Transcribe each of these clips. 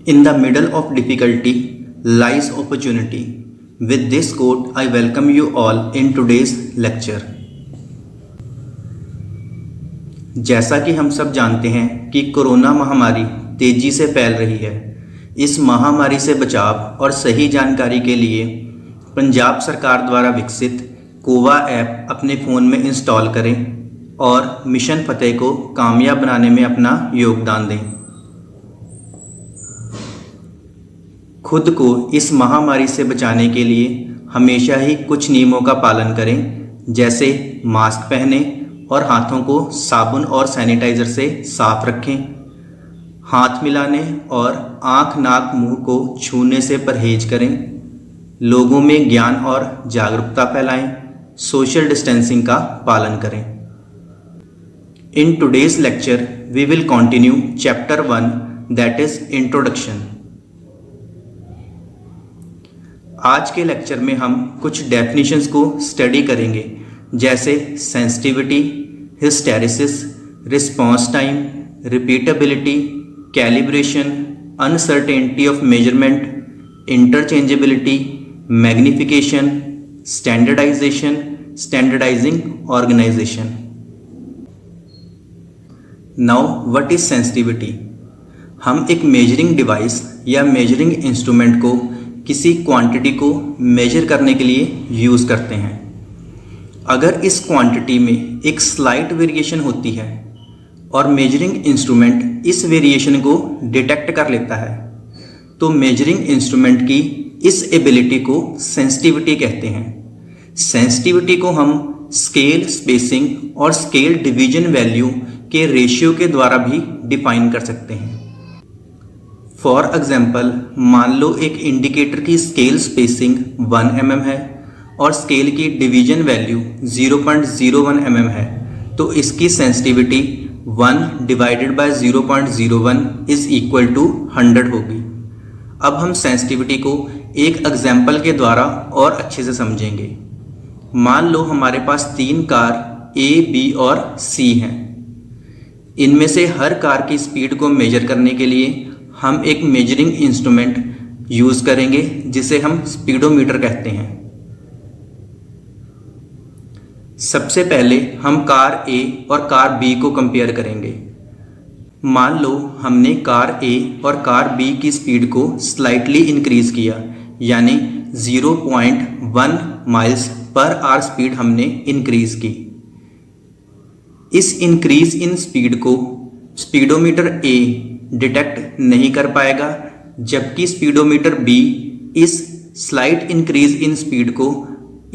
In the middle of difficulty lies opportunity. With this quote, I welcome you all in today's lecture. जैसा कि हम सब जानते हैं कि कोरोना महामारी तेजी से फैल रही है। इस महामारी से बचाव और सही जानकारी के लिए पंजाब सरकार द्वारा विकसित कोवा ऐप अपने फ़ोन में इंस्टॉल करें और मिशन फतेह को कामयाब बनाने में अपना योगदान दें। खुद को इस महामारी से बचाने के लिए हमेशा ही कुछ नियमों का पालन करें, जैसे मास्क पहनें और हाथों को साबुन और सैनिटाइज़र से साफ रखें, हाथ मिलाने और आँख नाक मुंह को छूने से परहेज करें, लोगों में ज्ञान और जागरूकता फैलाएं, सोशल डिस्टेंसिंग का पालन करें। In today's lecture we will continue chapter 1 that is introduction. आज के लेक्चर में हम कुछ डेफिनेशंस को स्टडी करेंगे, जैसे sensitivity, hysteresis, response time, repeatability, calibration, uncertainty of measurement, interchangeability, magnification, standardization, standardizing organization. Now what is sensitivity? हम एक मेजरिंग डिवाइस या मेजरिंग इंस्ट्रूमेंट को किसी क्वांटिटी को मेजर करने के लिए यूज़ करते हैं। अगर इस क्वांटिटी में एक स्लाइट वेरिएशन होती है और मेजरिंग इंस्ट्रूमेंट इस वेरिएशन को डिटेक्ट कर लेता है, तो मेजरिंग इंस्ट्रूमेंट की इस एबिलिटी को सेंसिटिविटी कहते हैं। सेंसिटिविटी को हम स्केल स्पेसिंग और स्केल डिवीजन वैल्यू के रेशियो के द्वारा भी डिफाइन कर सकते हैं। फॉर एग्जाम्पल, मान लो एक इंडिकेटर की स्केल स्पेसिंग 1 mm है और स्केल की डिवीजन वैल्यू 0.01 mm है, तो इसकी sensitivity 1 divided by 0.01 is equal to 100 होगी। अब हम सेंसिटिविटी को एक एग्जाम्पल के द्वारा और अच्छे से समझेंगे। मान लो हमारे पास 3 कार A, B और C हैं। इनमें से हर कार की स्पीड को मेजर करने के लिए हम एक मेजरिंग इंस्ट्रूमेंट यूज़ करेंगे, जिसे हम स्पीडोमीटर कहते हैं। सबसे पहले हम कार A और कार B को कंपेयर करेंगे। मान लो हमने कार A और कार B की स्पीड को स्लाइटली इंक्रीज किया, यानी 0.1 माइल्स पर आवर स्पीड हमने इंक्रीज की। इस इंक्रीज इन स्पीड को स्पीडोमीटर A डिटेक्ट नहीं कर पाएगा, जबकि स्पीडोमीटर B इस स्लाइट इंक्रीज इन स्पीड को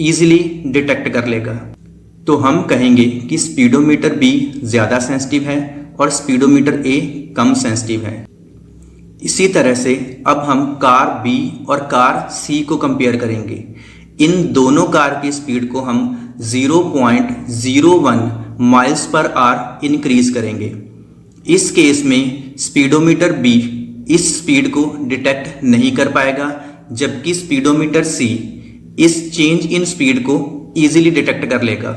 ईजिली डिटेक्ट कर लेगा। तो हम कहेंगे कि स्पीडोमीटर B ज़्यादा सेंसिटिव है और स्पीडोमीटर A कम सेंसिटिव है। इसी तरह से अब हम कार B और कार C को कंपेयर करेंगे। इन दोनों कार की स्पीड को हम 0.01 माइल्स पर आवर इंक्रीज करेंगे। इस केस में स्पीडोमीटर B इस स्पीड को डिटेक्ट नहीं कर पाएगा, जबकि स्पीडोमीटर C इस चेंज इन स्पीड को इजीली डिटेक्ट कर लेगा।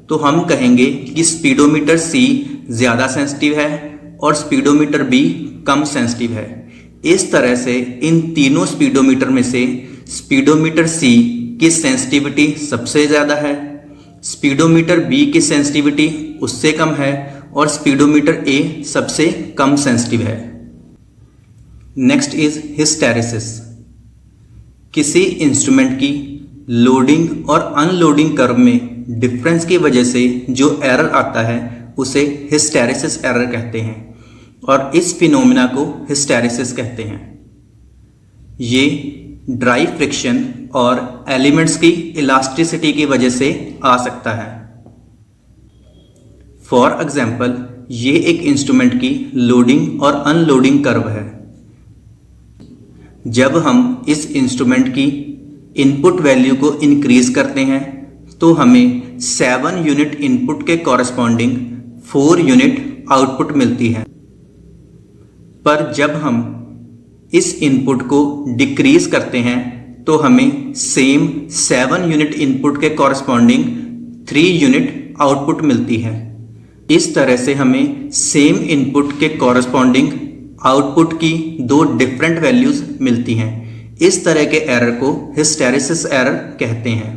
तो हम कहेंगे कि स्पीडोमीटर C ज़्यादा सेंसिटिव है और स्पीडोमीटर B कम सेंसिटिव है। इस तरह से इन तीनों स्पीडोमीटर में से स्पीडोमीटर C की सेंसिटिविटी सबसे ज़्यादा है, स्पीडोमीटर B की सेंसिटिविटी उससे कम है और स्पीडोमीटर A सबसे कम सेंसिटिव है। Next is hysteresis. किसी इंस्ट्रूमेंट की लोडिंग और अनलोडिंग कर्व में डिफरेंस की वजह से जो एरर आता है उसे हिस्टेरिसिस एरर कहते हैं और इस फिनोमेना को हिस्टेरिसिस कहते हैं। ये ड्राई फ्रिक्शन और एलिमेंट्स की इलास्टिसिटी की वजह से आ सकता है। फॉर एग्जाम्पल, ये एक इंस्ट्रूमेंट की लोडिंग और अनलोडिंग कर्व है। जब हम इस इंस्ट्रूमेंट की इनपुट वैल्यू को इंक्रीज करते हैं तो हमें 7 यूनिट इनपुट के कॉरस्पॉन्डिंग 4 यूनिट आउटपुट मिलती है। पर जब हम इस इनपुट को डिक्रीज करते हैं तो हमें सेम 7 यूनिट इनपुट के कॉरस्पॉन्डिंग 3 यूनिट आउटपुट मिलती है। इस तरह से हमें सेम इनपुट के कॉरस्पॉन्डिंग आउटपुट की दो डिफरेंट वैल्यूज मिलती हैं। इस तरह के एरर को हिस्टेरिसिस एरर कहते हैं।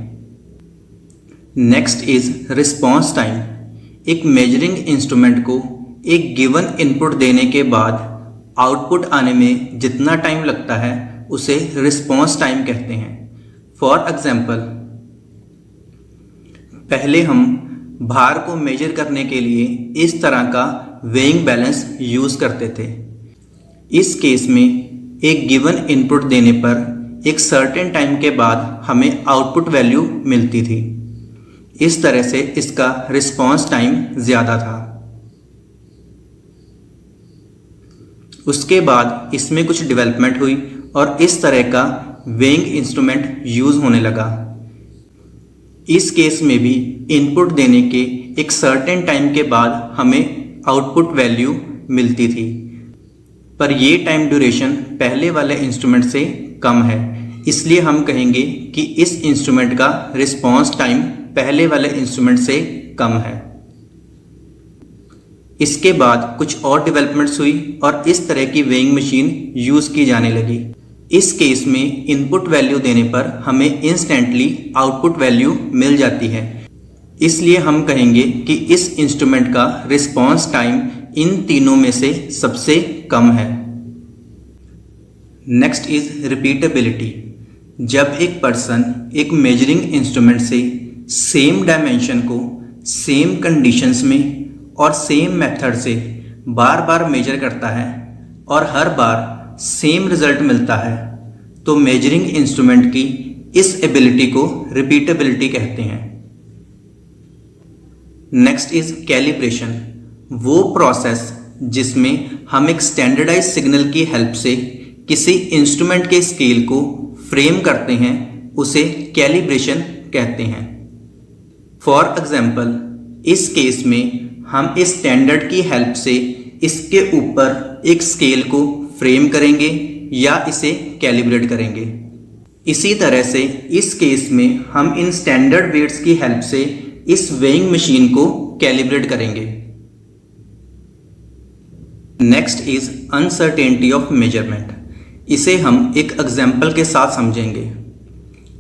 Next is response time. एक मेजरिंग इंस्ट्रूमेंट को एक गिवन इनपुट देने के बाद आउटपुट आने में जितना टाइम लगता है उसे रिस्पॉन्स टाइम कहते हैं। फॉर एग्जाम्पल, पहले हम भार को मेजर करने के लिए इस तरह का वेइंग बैलेंस यूज़ करते थे। इस केस में एक गिवन इनपुट देने पर एक सर्टेन टाइम के बाद हमें आउटपुट वैल्यू मिलती थी। इस तरह से इसका रिस्पॉन्स टाइम ज़्यादा था। उसके बाद इसमें कुछ डेवलपमेंट हुई और इस तरह का वेइंग इंस्ट्रूमेंट यूज़ होने लगा। इस केस में भी इनपुट देने के एक सर्टेन टाइम के बाद हमें आउटपुट वैल्यू मिलती थी, पर ये टाइम ड्यूरेशन पहले वाले इंस्ट्रूमेंट से कम है, इसलिए हम कहेंगे कि इस इंस्ट्रूमेंट का रिस्पॉन्स टाइम पहले वाले इंस्ट्रूमेंट से कम है। इसके बाद कुछ और डेवलपमेंट्स हुई और इस तरह की वेइंग मशीन यूज़ की जाने लगी। इस केस में इनपुट वैल्यू देने पर हमें इंस्टेंटली आउटपुट वैल्यू मिल जाती है, इसलिए हम कहेंगे कि इस इंस्ट्रूमेंट का रिस्पॉन्स टाइम इन तीनों में से सबसे कम है। Next is repeatability. जब एक पर्सन एक मेजरिंग इंस्ट्रूमेंट से सेम डायमेंशन को सेम कंडीशंस में और सेम मेथड से बार बार मेजर करता है और हर बार सेम रिजल्ट मिलता है, तो मेजरिंग इंस्ट्रूमेंट की इस एबिलिटी को रिपीटेबिलिटी कहते हैं। Next is calibration. वो प्रोसेस जिसमें हम एक स्टैंडर्डाइज सिग्नल की हेल्प से किसी इंस्ट्रूमेंट के स्केल को फ्रेम करते हैं, उसे कैलिब्रेशन कहते हैं। फॉर एग्जाम्पल, इस केस में हम इस स्टैंडर्ड की हेल्प से इसके ऊपर एक स्केल को फ्रेम करेंगे या इसे कैलिब्रेट करेंगे। इसी तरह से इस केस में हम इन स्टैंडर्ड वेट्स की हेल्प से इस वेइंग मशीन को कैलिब्रेट करेंगे। Next is uncertainty of measurement. इसे हम एक एग्जाम्पल के साथ समझेंगे।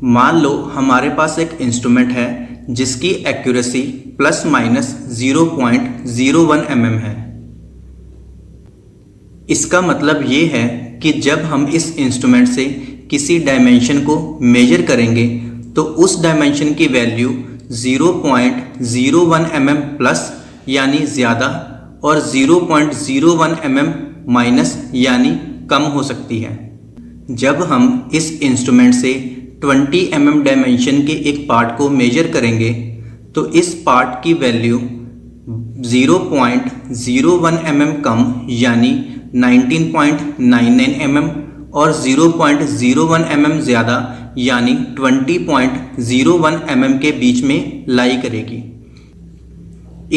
मान लो हमारे पास एक इंस्ट्रूमेंट है जिसकी एक्यूरेसी प्लस माइनस 0.01 mm है। इसका मतलब ये है कि जब हम इस इंस्ट्रूमेंट से किसी डायमेंशन को मेजर करेंगे तो उस डायमेंशन की वैल्यू 0.01 mm प्लस यानी ज़्यादा और 0.01 mm माइनस यानी कम हो सकती है। जब हम इस इंस्ट्रूमेंट से 20 mm डायमेंशन के एक पार्ट को मेजर करेंगे तो इस पार्ट की वैल्यू 0.01 mm कम यानी 19.99 mm और 0.01 mm ज़्यादा यानी 20.01 mm के बीच में लाई करेगी।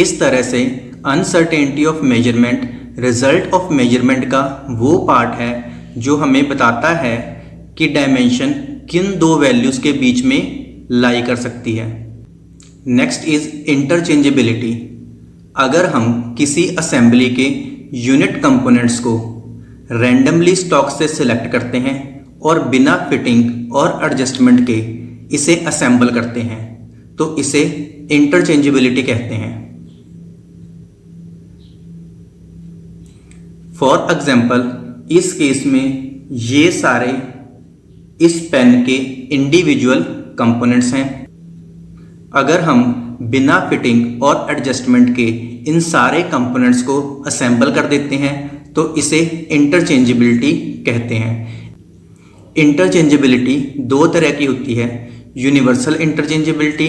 इस तरह से uncertainty of measurement result of measurement का वो पार्ट है जो हमें बताता है कि डायमेंशन किन दो वैल्यूज़ के बीच में लाई कर सकती है। Next is interchangeability. अगर हम किसी असेंबली के यूनिट कंपोनेंट्स को रैंडमली स्टॉक से सिलेक्ट करते हैं और बिना फिटिंग और एडजस्टमेंट के इसे असेंबल करते हैं तो इसे इंटरचेंजेबिलिटी कहते हैं। फॉर एग्जाम्पल, इस केस में ये सारे इस पेन के इंडिविजुअल कंपोनेंट्स हैं। अगर हम बिना फिटिंग और एडजस्टमेंट के इन सारे कंपोनेंट्स को असेंबल कर देते हैं तो इसे इंटरचेंजेबिलिटी कहते हैं। इंटरचेंजेबिलिटी दो तरह की होती है, यूनिवर्सल इंटरचेंजेबिलिटी,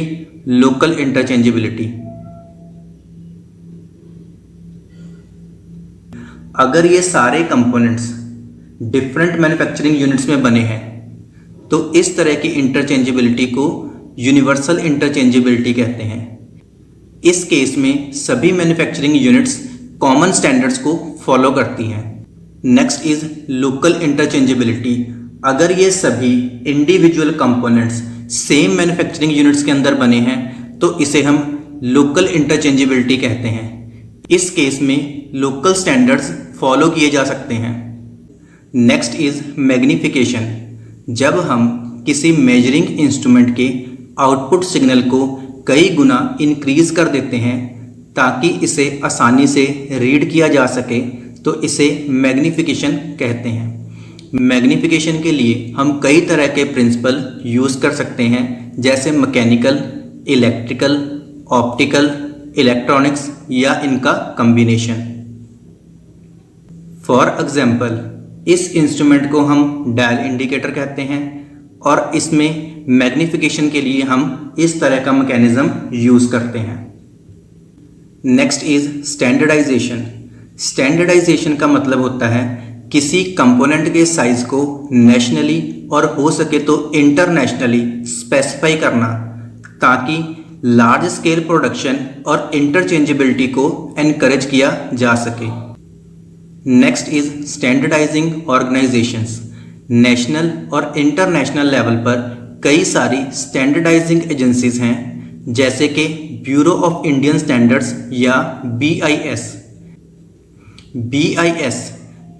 लोकल इंटरचेंजेबिलिटी। अगर ये सारे कंपोनेंट्स डिफरेंट मैन्युफैक्चरिंग यूनिट्स में बने हैं तो इस तरह की इंटरचेंजेबिलिटी को यूनिवर्सल इंटरचेंजेबिलिटी कहते हैं। इस केस में सभी मैन्युफैक्चरिंग यूनिट्स कॉमन स्टैंडर्ड्स को फॉलो करती हैं। Next is local interchangeability. अगर ये सभी individual components same manufacturing units के अंदर बने हैं तो इसे हम लोकल इंटरचेंजेबिलिटी कहते हैं। इस केस में लोकल स्टैंडर्ड्स फॉलो किए जा सकते हैं। Next is magnification. जब हम किसी मेजरिंग इंस्ट्रूमेंट के आउटपुट सिग्नल को कई गुना इंक्रीज कर देते हैं ताकि इसे आसानी से रीड किया जा सके तो इसे मैग्नीफिकेशन कहते हैं। मैग्नीफिकेशन के लिए हम कई तरह के प्रिंसिपल यूज़ कर सकते हैं, जैसे मैकेनिकल, इलेक्ट्रिकल, ऑप्टिकल, इलेक्ट्रॉनिक्स या इनका कम्बिनेशन। फॉर एग्जाम्पल, इस इंस्ट्रूमेंट को हम डायल इंडिकेटर कहते हैं और इसमें मैग्नीफिकेशन के लिए हम इस तरह का मैकेनिज्म यूज़ करते हैं। Next is standardisation. स्टैंडर्डाइजेशन का मतलब होता है किसी कंपोनेंट के साइज को नेशनली और हो सके तो इंटरनेशनली स्पेसिफाई करना ताकि लार्ज स्केल प्रोडक्शन और इंटरचेंजेबिलिटी को एनकरेज किया जा सके। Next is standardising organisations. National और इंटरनेशनल लेवल पर कई सारी स्टैंडर्डाइजिंग एजेंसीज हैं, जैसे कि ब्यूरो ऑफ इंडियन स्टैंडर्ड्स या BIS। BIS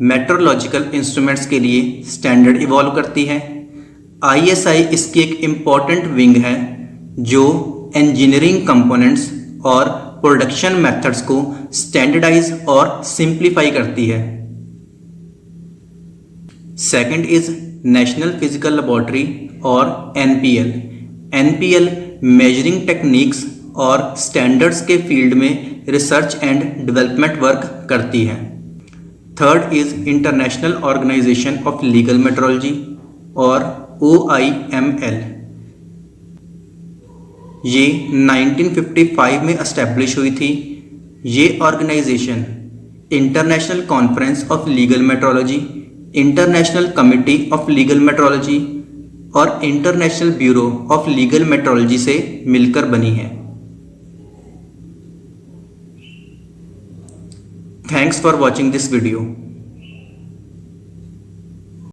मेट्रोलॉजिकल इंस्ट्रूमेंट्स के लिए स्टैंडर्ड इवॉल्व करती है। ISI इसकी एक इम्पॉर्टेंट विंग है जो इंजीनियरिंग कंपोनेंट्स और प्रोडक्शन मेथड्स को स्टैंडर्डाइज और सिंप्लीफाई करती है। Second is national physical laboratory और NPL। NPL मेजरिंग टेक्निक्स और स्टैंडर्ड्स के फील्ड में रिसर्च एंड डेवलपमेंट वर्क करती है। Third is international organization of legal metrology और OIML। ये 1955 में एस्टेब्लिश हुई थी। ये organization international conference of legal metrology, international committee of legal metrology और international bureau of legal metrology से मिलकर बनी है। Thanks for watching this video.